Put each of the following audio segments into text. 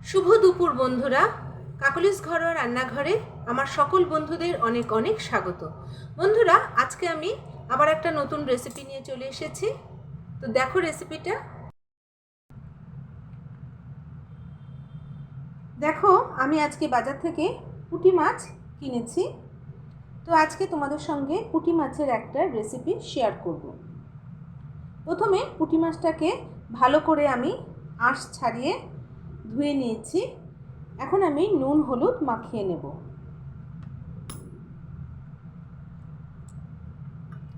শুভ দুপুর বন্ধুরা। কাকলিস ঘরোয়া রান্নাঘরে আমার সকল বন্ধুদের অনেক অনেক স্বাগত। বন্ধুরা, আজকে আমি আবার একটা নতুন রেসিপি নিয়ে চলে এসেছি। তো দেখো রেসিপিটা। দেখো, আমি আজকে বাজার থেকে পুঁটি মাছ কিনেছি। তো আজকে তোমাদের সঙ্গে পুঁটি মাছের একটা রেসিপি শেয়ার করব। প্রথমে পুঁটি মাছটাকে ভালো করে আমি আঁশ ছাড়িয়ে ধুয়ে নিয়েছি। এখন আমি নুন হলুদ মাখিয়ে নেব।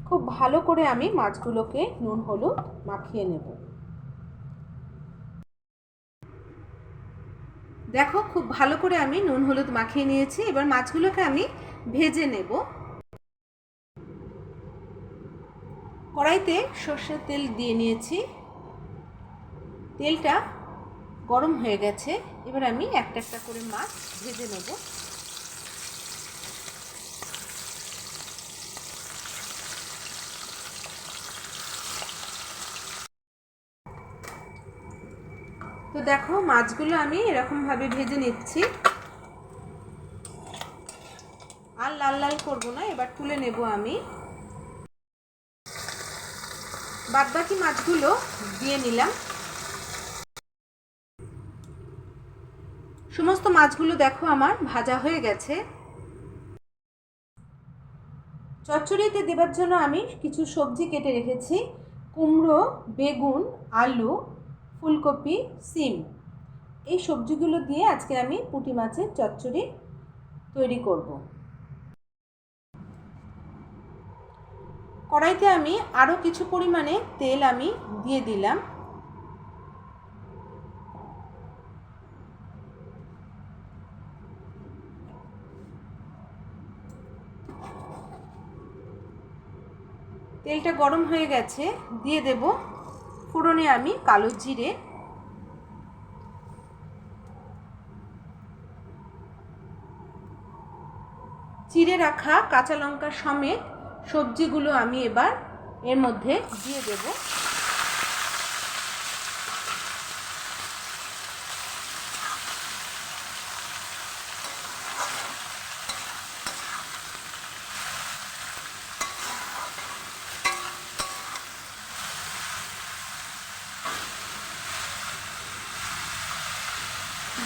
খুব ভালো করে আমি মাছগুলোকে নুন হলুদ মাখিয়ে নেব। দেখো, খুব ভালো করে আমি নুন হলুদ মাখিয়ে নিয়েছি। এবার মাছগুলোকে আমি ভেজে নেব। কড়াইতে সর্ষের তেল দিয়ে নিয়েছি। তেলটা গরম হয়ে গেছে। এবার আমি একটা একটা করে মাছ ভেজে নেব। তো দেখো, মাছগুলো আমি এরকমভাবে ভেজে নিচ্ছি। আর লাল লাল করবো না, এবার তুলে নেব আমি। বাদবাকি মাছগুলো দিয়ে নিলাম। সমস্ত মাছগুলো দেখো আমার ভাজা হয়ে গেছে। চচ্চড়িতে দেবার জন্য আমি কিছু সবজি কেটে রেখেছি। কুমড়ো, বেগুন, আলু, ফুলকপি, সিম। এই সবজিগুলো দিয়ে আজকে আমি পুঁটি মাছের চচ্চড়ি তৈরি করব। কড়াইতে আমি আরও কিছু পরিমাণে তেল আমি দিয়ে দিলাম। তেলটা গরম হয়ে গেছে, দিয়ে দেব ফোড়নে আমি কালো জিরে, চিড়ে রাখা কাঁচা লঙ্কা সমেত সবজিগুলো আমি এবার এর মধ্যে দিয়ে দেব।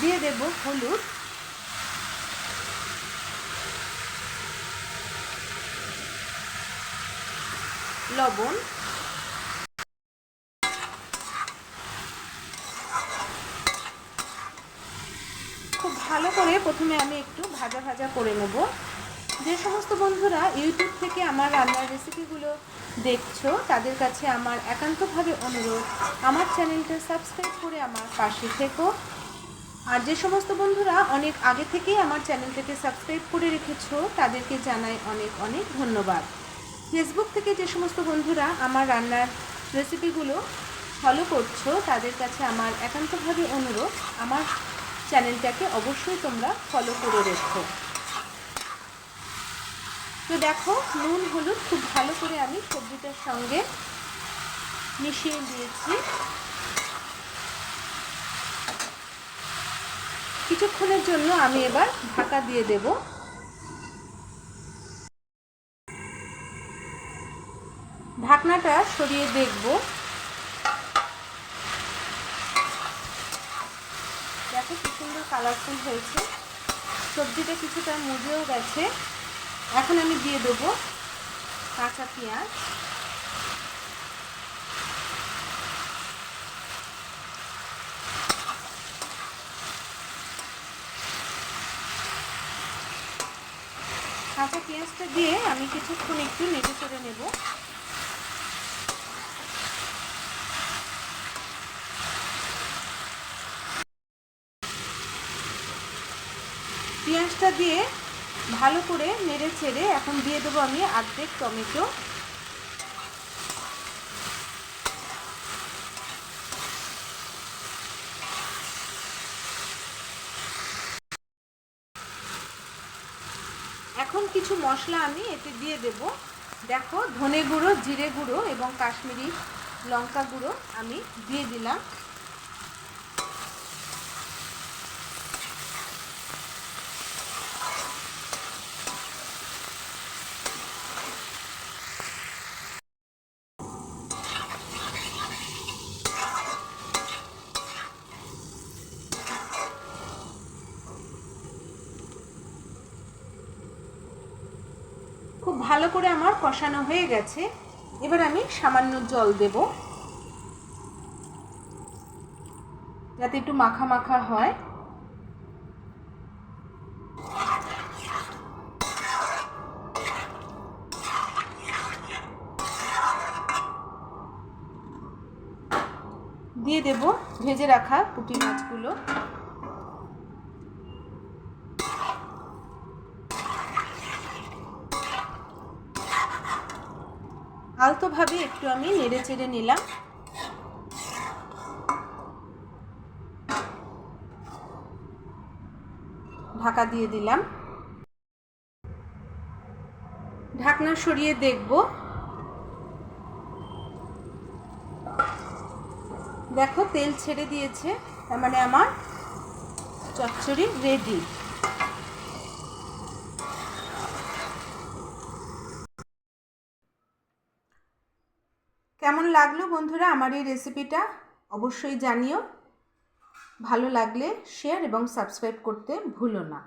দিয়ে দেব হলুদ, লবণ, খুব ভালো করে প্রথমে আমি একটু ভাজা ভাজা করে নেব। যে সমস্ত বন্ধুরা ইউটিউব থেকে আমার রান্নার রেসিপিগুলো দেখছো, তাদের কাছে আমার একান্তভাবে অনুরোধ, আমার চ্যানেলটা সাবস্ক্রাইব করে আমার পাশে থেকো। আর যে সমস্ত বন্ধুরা অনেক আগে থেকেই আমার চ্যানেলটাকে সাবস্ক্রাইব করে রেখেছো, তাদেরকে জানাই অনেক অনেক ধন্যবাদ। ফেসবুক থেকে যে সমস্ত বন্ধুরা আমার রান্নার রেসিপিগুলো ফলো করছো, তাদের কাছে আমার একান্তভাবে অনুরোধ, আমার চ্যানেলটাকে অবশ্যই তোমরা ফলো করে রেখো। তো দেখো, নুন হলুদ খুব ভালো করে আমি সবজিটার সঙ্গে মিশিয়ে দিয়েছি। কিছুক্ষণের জন্য আমি এবার ঢাকা দিয়ে দেব। ঢাকনাটা সরিয়ে দেখব। দেখো কি সুন্দর কালারফুল হয়েছে। সবজিটা কিছুটা মুজেও গেছে। এখন আমি দিয়ে দেবো কাঁচা পেঁয়াজ, কাঁচা পেঁয়াজটা দিয়ে আমি কিছুক্ষণ একটু নেড়ে চেড়ে নেব। পেঁয়াজটা দিয়ে ভালো করে নেড়ে চেড়ে এখন দিয়ে দেবো আমি অর্ধেক টমেটো। এখন কিছু মশলা আমি এতে দিয়ে দেব। দেখো, ধনে গুঁড়ো, জিরে গুঁড়ো এবং কাশ্মীরি লঙ্কা গুঁড়ো আমি দিয়ে দিলাম। ভালো করে আমার কষানো হয়ে গেছে। এবার আমি সামান্য জল দেব, যাতে একটু মাখা মাখা হয়। দিয়ে দেব ভেজে রাখা পুঁটি মাছগুলো। আলতোভাবে একটু আমি নেড়ে চেড়ে নিলাম। ঢাকা দিয়ে দিলাম। ঢাকনা সরিয়ে দেখব। দেখো তেল ছেড়ে দিয়েছে, তার মানে আমার চচ্চড়ি রেডি। কেমন লাগলো বন্ধুরা আমার এই রেসিপিটা? অবশ্যই জানিও। ভালো লাগলে শেয়ার এবং সাবস্ক্রাইব করতে ভুলো না।